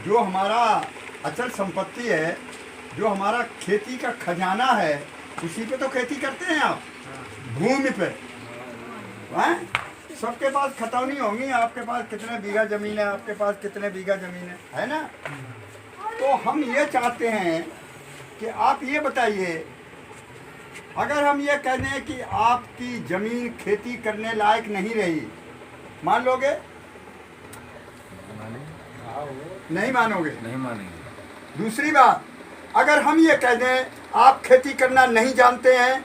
जो हमारा अचल संपत्ति है, जो हमारा खेती का खजाना है, उसी पे तो खेती करते हैं आप, भूमि पे। हैं? सबके पास खतौनी होंगी, आपके पास कितने बीघा जमीन है, आपके पास कितने बीघा जमीन है ना। तो हम ये चाहते हैं कि आप ये बताइए, अगर हम ये कह दें कि आपकी जमीन खेती करने लायक नहीं रही, मान लोगे? नहीं मानोगे? नहीं मानेंगे। दूसरी बात, अगर हम ये कह दें आप खेती करना नहीं जानते हैं,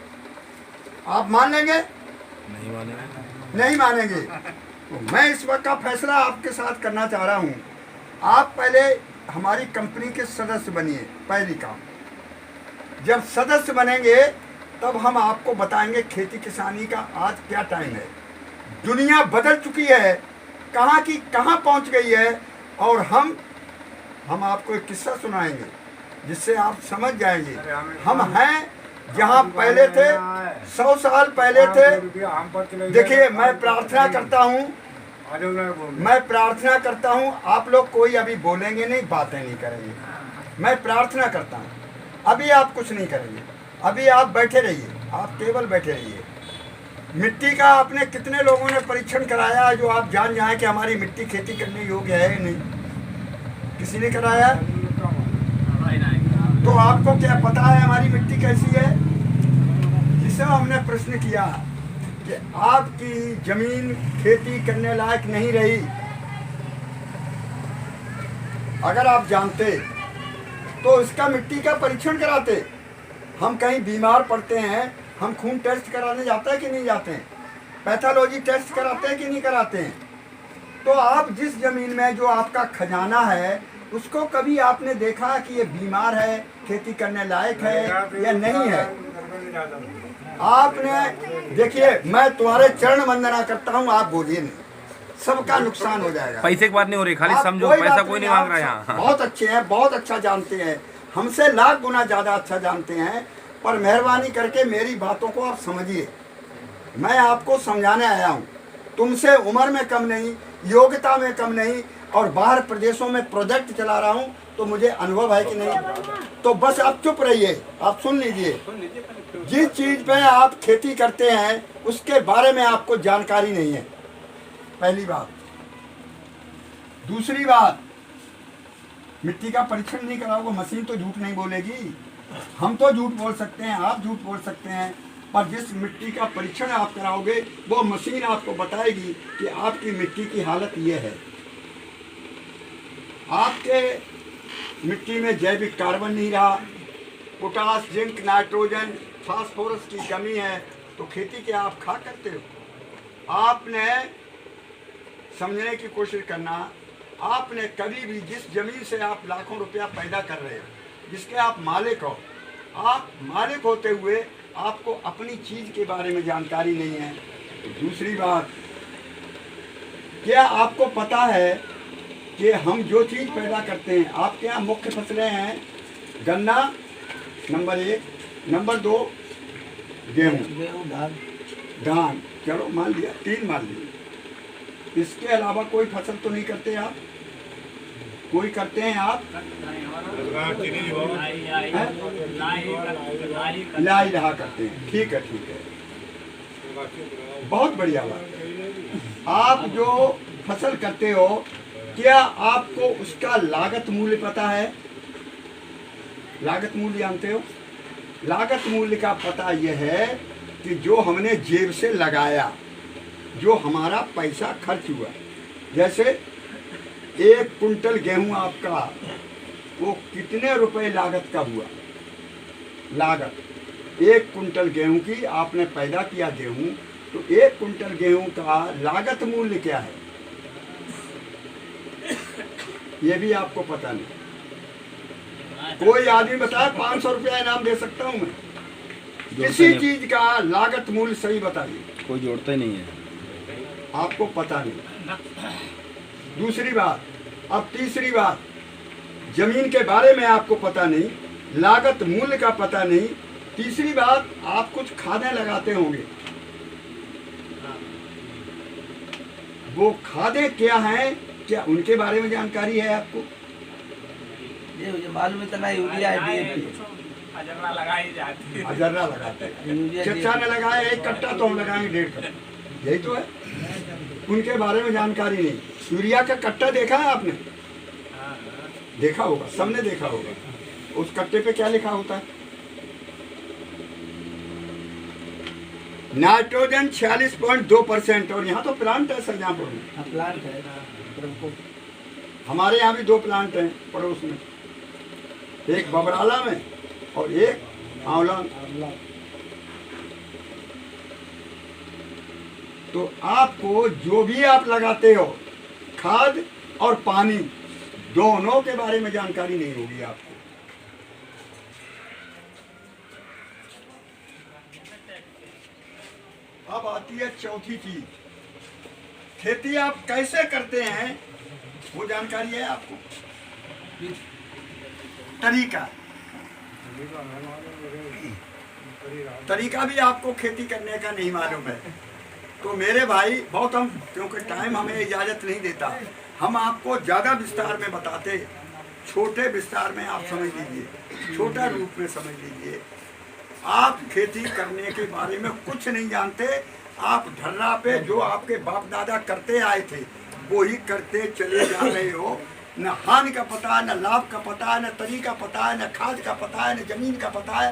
आप मान लेंगे? नहीं मानेंगे। नहीं मानेंगे। तो मैं इस वक्त का फैसला आपके साथ करना चाह रहा हूँ। आप पहले हमारी कंपनी के सदस्य बनिए, पहली काम। जब सदस्य बनेंगे तब हम आपको बताएंगे खेती किसानी का आज क्या टाइम है। दुनिया बदल चुकी है, कहाँ की कहाँ पहुँच गई है। और हम आपको एक किस्सा सुनाएंगे जिससे आप समझ जाएंगे हम हैं जहाँ पहले थे, 100 साल पहले थे। देखिए, मैं प्रार्थना करता हूँ, आप लोग कोई अभी बोलेंगे नहीं, बातें नहीं करेंगे। मैं प्रार्थना करता हूँ, अभी आप कुछ नहीं करेंगे, अभी आप बैठे रहिए, आप केवल बैठे रहिए। मिट्टी का आपने कितने लोगों ने परीक्षण कराया जो आप जान जाए कि हमारी मिट्टी खेती करने योग्य है या नहीं? किसी ने कराया? तो आपको क्या पता है हमारी मिट्टी कैसी है? जिसे हमने प्रश्न किया कि आपकी जमीन खेती करने लायक नहीं रही, अगर आप जानते तो इसका मिट्टी का परीक्षण कराते। हम कहीं बीमार पड़ते हैं, हम खून टेस्ट कराने जाते हैं कि नहीं जाते हैं? पैथोलॉजी टेस्ट कराते हैं कि नहीं कराते हैं? तो आप जिस जमीन में जो आपका खजाना है, उसको कभी आपने देखा कि ये बीमार है, खेती करने लायक है या नहीं है? आपने देखिए, मैं तुम्हारे चरण वंदना करता हूँ, आप बोलिए नहीं, सबका नुकसान हो जाएगा। पैसे की बात नहीं हो रही, खाली समझो, पैसा कोई नहीं मांग रहा यहाँ। बहुत अच्छे हैं, बहुत अच्छा जानते हैं, हमसे लाख गुना ज्यादा अच्छा जानते हैं, पर मेहरबानी करके मेरी बातों को आप समझिए। मैं आपको समझाने आया हूँ, तुमसे उम्र में कम नहीं, योग्यता में कम नहीं, और बाहर प्रदेशों में प्रोजेक्ट चला रहा हूँ तो मुझे अनुभव है कि नहीं। तो बस आप चुप रहिए, आप सुन लीजिए। जिस चीज पे आप खेती करते हैं उसके बारे में आपको जानकारी नहीं है, पहली बात। दूसरी बात, मिट्टी का परीक्षण नहीं कराओगे, मशीन तो झूठ नहीं बोलेगी। हम तो झूठ बोल सकते हैं, आप झूठ बोल सकते हैं, पर जिस मिट्टी का परीक्षण आप कराओगे वो मशीन आपको बताएगी कि आपकी मिट्टी की हालत ये है। आपके मिट्टी में जैविक कार्बन नहीं रहा, पोटास, जिंक, नाइट्रोजन, फास्फोरस की कमी है, तो खेती क्या आप खा करते हो? आपने समझने की कोशिश करना, आपने कभी भी जिस जमीन से आप लाखों रुपया पैदा कर रहे हो, जिसके आप मालिक हो, आप मालिक होते हुए आपको अपनी चीज के बारे में जानकारी नहीं है। दूसरी बात, क्या आपको पता है कि हम जो चीज पैदा करते हैं, आपके यहाँ मुख्य फसलें हैं गन्ना नंबर 1, नंबर 2 गेहूँ, धान, चलो मान लिया, 3 मान लिया। इसके अलावा कोई फसल तो नहीं करते आप? कोई करते हैं आप? लाई रहा करते हैं, ठीक है, ठीक है, बहुत बढ़िया बात। आप जो फसल करते हो, क्या आपको उसका लागत मूल्य पता है? लागत मूल्य जानते हो? लागत मूल्य का पता यह है कि जो हमने जेब से लगाया, जो हमारा पैसा खर्च हुआ। जैसे 1 कुंटल गेहूं आपका, वो कितने रुपए लागत का हुआ? लागत 1 कुंटल गेहूं की आपने पैदा किया गेहूं, तो 1 कुंटल गेहूं का लागत मूल्य क्या है ये भी आपको पता नहीं। कोई आदमी बताए 500 रुपया इनाम दे सकता हूं मैं, किसी चीज का लागत मूल्य सही बताइए। कोई जोड़ता ही नहीं है, आपको पता नहीं। दूसरी बात, अब तीसरी बात, जमीन के बारे में आपको पता नहीं, लागत मूल्य का पता नहीं। तीसरी बात, आप कुछ खादें लगाते होंगे, वो खादें क्या हैं, क्या उनके बारे में जानकारी है आपको? ये मालूम इतना यूरिया है DAP अजर्रा लगाई जाती है। अजर्रा लगाते हैं। यूरिया चचा ने लगाया 1 कट्टा तो हम लगाएंगे 1.5 कट्टा, यही तो है। उनके बारे में जानकारी नहीं। यूरिया का कट्टा देखा है आपने? देखा होगा, सबने देखा होगा। उस कट्टे पे क्या लिखा होता है? नाइट्रोजन 46.2%। और यहाँ तो प्लांट है सरजापुर में, प्लांट है को हमारे यहाँ भी 2 प्लांट हैं पड़ोस में, एक बबराला में और एक आंवला। तो आपको जो भी आप लगाते हो, खाद और पानी दोनों के बारे में जानकारी नहीं होगी आपको। अब आती है चौथी चीज, खेती आप कैसे करते हैं वो जानकारी है आपको। तरीका भी आपको खेती करने का नहीं मालूम है तो मेरे भाई बहुत हम, क्योंकि टाइम हमें इजाज़त नहीं देता, हम आपको ज़्यादा विस्तार में बताते, छोटे विस्तार में आप समझ लीजिए, छोटा रूप में समझ लीजिए। आप खेती करने के बारे में कुछ नहीं जानते, आप ढर्रा पे जो आपके बाप दादा करते आए थे वो ही करते चले जा रहे हो। न हानि का पता है, न लाभ का पता है, न तरीका पता है, न खाद का पता है, न जमीन का पता है,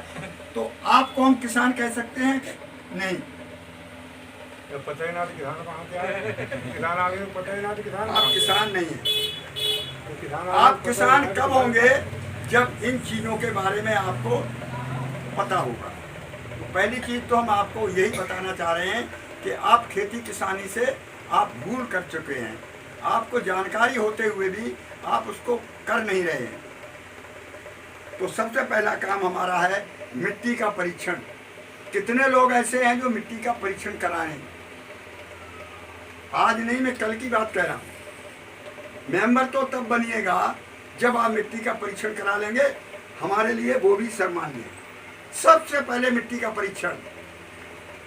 तो आपको हम किसान कह सकते हैं? नहीं। पता ही ना तो किसान कहाँ से आए? किसान आगे पता ही ना तो किसान आप किसान नहीं हैं। किसान आप किसान कब होंगे? जब इन चीज़ों के बारे में आपको पता होगा। तो पहली चीज़ तो हम आपको यही बताना चाह रहे हैं कि आप खेती किसानी से आप भूल कर चुके हैं, आपको जानकारी होते हुए भी आप उसको कर नहीं रहे हैं। तो सबसे पहला काम हमारा है मिट्टी का परीक्षण। कितने लोग ऐसे हैं जो मिट्टी का परीक्षण कराएं? आज नहीं, मैं कल की बात कह रहा हूँ। मेंबर तो तब बनिएगा जब आप मिट्टी का परीक्षण करा लेंगे, हमारे लिए वो भी सम्मान्य है। सबसे पहले मिट्टी का परीक्षण।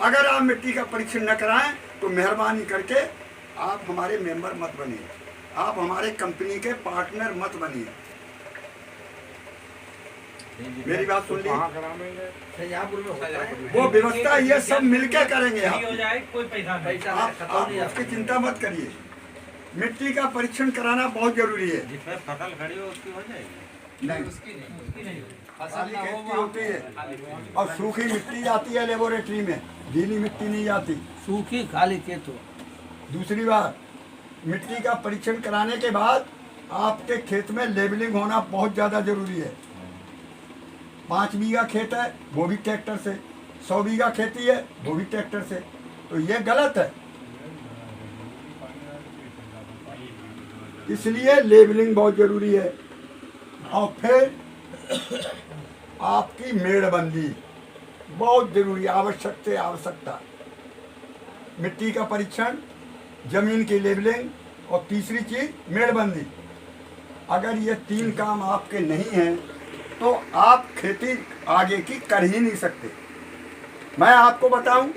अगर आप मिट्टी का परीक्षण न कराएं तो मेहरबानी करके आप हमारे मेंबर मत बनिए, आप हमारे कंपनी के पार्टनर मत बनिए। मेरी बात सुन ली? कहाँ कराएंगे? सजापुर में होता है वो व्यवस्था ये सब मिलकर करेंगे। नहीं हो जाए कोई पैसा नहीं। आप उसकी चिंता मत करिए। मिट्टी का परीक्षण कराना बहुत जरूरी है। जिसमें फसल खड़ी हो उसकी हो जाएगी। नहीं, उसकी नहीं खाली खेती होती है और सूखी मिट्टी जाती है लेबोरेटरी में, गीली मिट्टी नहीं जाती। सूखी खाली खेत हो। दूसरी बात, मिट्टी का परीक्षण कराने के बाद आपके खेत में लेबलिंग होना बहुत ज़्यादा जरूरी है। 5 बीघा खेत है वो भी ट्रैक्टर से, 100 बीघा खेती है वो भी ट्रैक्टर से, तो ये गलत है। इसलिए लेबलिंग बहुत जरूरी है। और फिर आपकी मेड़बंदी बहुत जरूरी, आवश्यक से आवश्यकता। मिट्टी का परीक्षण, जमीन की लेबलिंग और तीसरी चीज मेड़बंदी। अगर ये 3 काम आपके नहीं हैं तो आप खेती आगे की कर ही नहीं सकते। मैं आपको बताऊं,